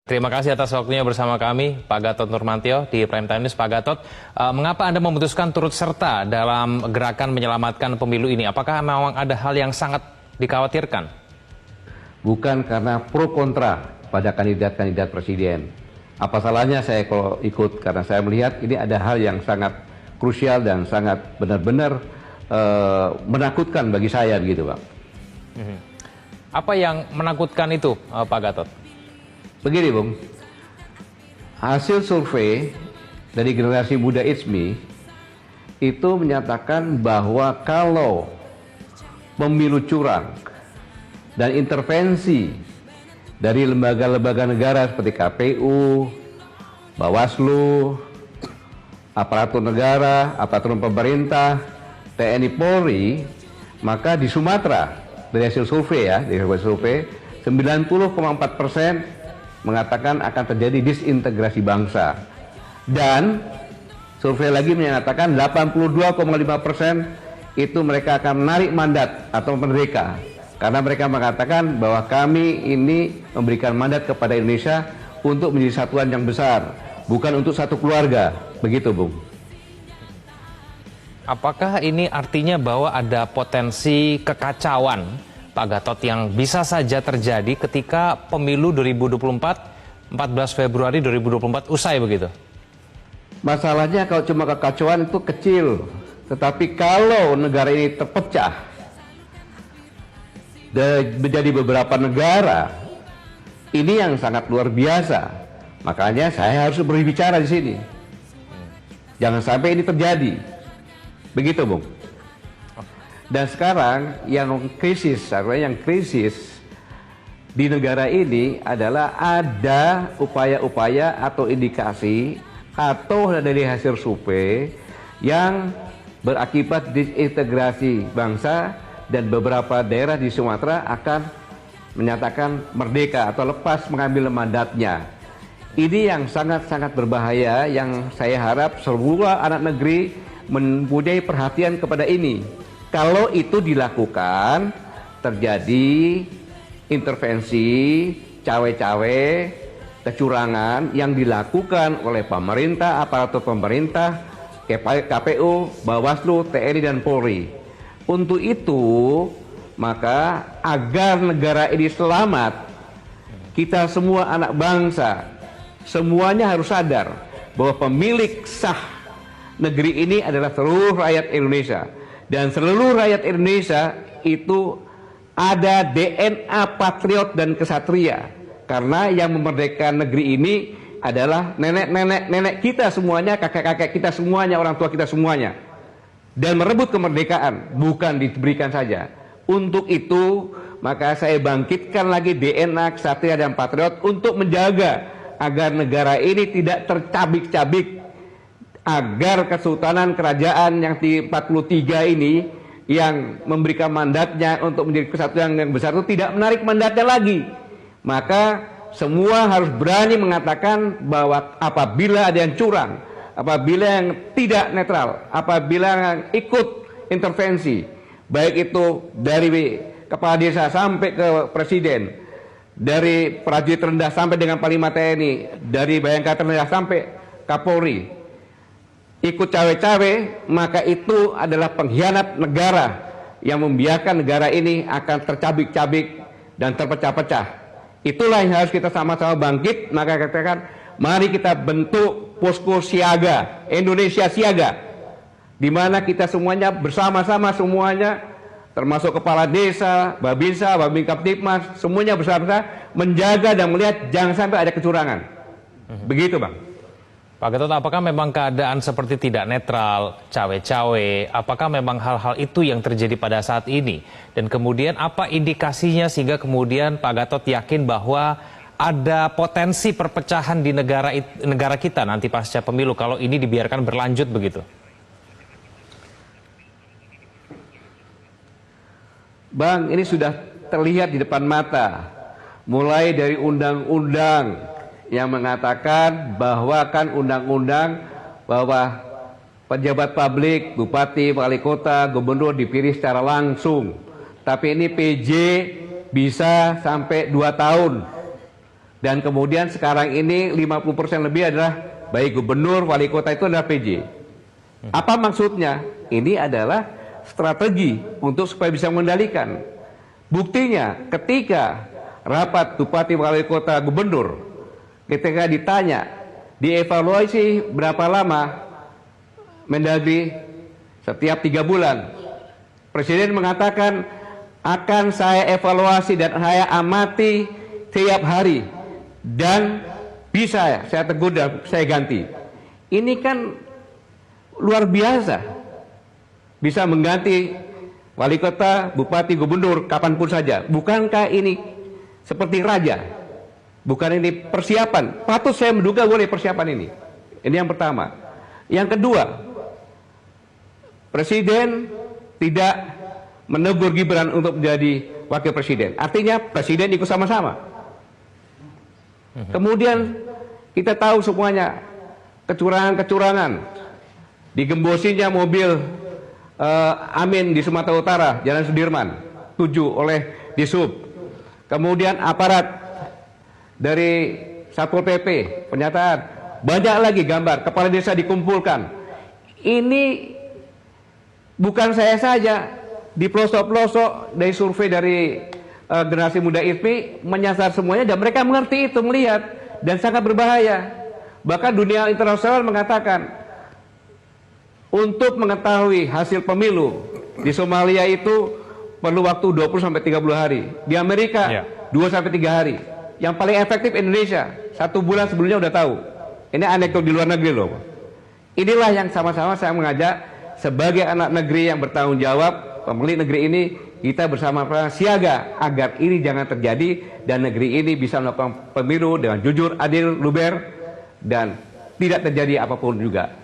Terima kasih atas waktunya bersama kami, Pak Gatot Nurmantio di Prime Time News. Pak Gatot, mengapa Anda memutuskan turut serta dalam gerakan menyelamatkan pemilu ini? Apakah memang ada hal yang sangat dikhawatirkan? Bukan karena pro kontra pada kandidat-kandidat presiden. Apa salahnya saya kalau ikut? Karena saya melihat ini ada hal yang sangat krusial dan sangat benar-benar menakutkan bagi saya, begitu Pak. Apa yang menakutkan itu, Pak Gatot? Begini Bung, hasil survei dari generasi muda ITSMI itu menyatakan bahwa kalau pemilu curang dan intervensi dari lembaga-lembaga negara seperti KPU, Bawaslu, aparatur negara, aparatur pemerintah, TNI Polri, maka di Sumatera dari hasil survei ya, dari hasil survei 90,4% mengatakan akan terjadi disintegrasi bangsa, dan survei lagi menyatakan 82,5% itu mereka akan menarik mandat atau merdeka, karena mereka mengatakan bahwa kami ini memberikan mandat kepada Indonesia untuk menjadi satuan yang besar, bukan untuk satu keluarga, begitu Bung. Apakah ini artinya bahwa ada potensi kekacauan, Pak Gatot, yang bisa saja terjadi ketika pemilu 2024, 14 Februari 2024 usai begitu? Masalahnya kalau cuma kekacauan itu kecil, tetapi kalau negara ini terpecah menjadi beberapa negara, ini yang sangat luar biasa. Makanya saya harus berbicara di sini. Jangan sampai ini terjadi. Begitu, Bung. Dan sekarang yang krisis di negara ini adalah ada upaya-upaya atau indikasi atau dari hasil survei yang berakibat disintegrasi bangsa, dan beberapa daerah di Sumatera akan menyatakan merdeka atau lepas mengambil mandatnya. Ini yang sangat-sangat berbahaya, yang saya harap semua anak negeri mempunyai perhatian kepada ini. Kalau itu dilakukan, terjadi intervensi, cawe-cawe, kecurangan yang dilakukan oleh pemerintah, aparatur pemerintah, KPU, Bawaslu, TNI, dan Polri. Untuk itu, maka agar negara ini selamat, kita semua anak bangsa, semuanya harus sadar bahwa pemilik sah negeri ini adalah seluruh rakyat Indonesia. Dan seluruh rakyat Indonesia itu ada DNA patriot dan kesatria, karena yang memerdekakan negeri ini adalah nenek kita semuanya, kakek-kakek kita semuanya, orang tua kita semuanya, dan merebut kemerdekaan bukan diberikan saja. Untuk itu maka saya bangkitkan lagi DNA kesatria dan patriot untuk menjaga agar negara ini tidak tercabik-cabik, agar kesultanan kerajaan yang di 43 ini yang memberikan mandatnya untuk menjadi kesatuan yang besar itu tidak menarik mandatnya lagi. Maka semua harus berani mengatakan bahwa apabila ada yang curang, apabila yang tidak netral, apabila yang ikut intervensi, baik itu dari kepala desa sampai ke presiden, dari prajurit rendah sampai dengan Panglima TNI, dari Bayangkara rendah sampai Kapolri, ikut cawe-cawe, maka itu adalah pengkhianat negara yang membiarkan negara ini akan tercabik-cabik dan terpecah-pecah. Itulah yang harus kita sama-sama bangkit. Maka katakan, mari kita bentuk posko siaga, Indonesia Siaga, di mana kita semuanya bersama-sama, semuanya termasuk kepala desa, Babinsa, Babinkamtipmas, semuanya bersama-sama menjaga dan melihat jangan sampai ada kecurangan. Begitu, Bang. Pak Gatot, apakah memang keadaan seperti tidak netral, cawe-cawe, apakah memang hal-hal itu yang terjadi pada saat ini? Dan kemudian apa indikasinya sehingga kemudian Pak Gatot yakin bahwa ada potensi perpecahan di negara kita nanti pasca pemilu kalau ini dibiarkan berlanjut begitu? Bang, ini sudah terlihat di depan mata, mulai dari undang-undang yang mengatakan bahwa kan undang-undang bahwa pejabat publik, bupati, wali kota, gubernur dipilih secara langsung. Tapi ini PJ bisa sampai 2 tahun. Dan kemudian sekarang ini 50% lebih adalah baik gubernur, wali kota itu adalah PJ. Apa maksudnya? Ini adalah strategi untuk supaya bisa mengendalikan. Buktinya ketika rapat bupati, wali kota, gubernur, ketika ditanya, dievaluasi berapa lama Mendagri, setiap 3 bulan. Presiden mengatakan akan saya evaluasi dan saya amati tiap hari dan bisa saya tegur dan saya ganti. Ini kan luar biasa, bisa mengganti wali kota, bupati, gubernur kapanpun saja. Bukankah ini seperti raja? Bukan ini persiapan? Patut saya menduga boleh persiapan ini. Ini yang pertama. Yang kedua, Presiden tidak menegur Gibran untuk menjadi wakil presiden. Artinya presiden ikut sama-sama. Kemudian kita tahu semuanya kecurangan-kecurangan. Digembosinya mobil Amin di Sumatera Utara, Jalan Sudirman, 7 oleh Disub. Kemudian aparat dari Satpol PP, pernyataan. Banyak lagi gambar, kepala desa dikumpulkan. Ini bukan saya saja, di pelosok-pelosok dari survei dari generasi muda IPMI menyasar semuanya dan mereka mengerti itu, melihat, dan sangat berbahaya. Bahkan dunia internasional mengatakan untuk mengetahui hasil pemilu di Somalia itu perlu waktu 20-30 hari. Di Amerika 2-3 hari. Yang paling efektif Indonesia, 1 bulan sebelumnya udah tahu. Ini anekdot di luar negeri loh. Inilah yang sama-sama saya mengajak sebagai anak negeri yang bertanggung jawab, pemilik negeri ini, kita bersama-sama siaga agar ini jangan terjadi dan negeri ini bisa melakukan pemilu dengan jujur, adil, luber, dan tidak terjadi apapun juga.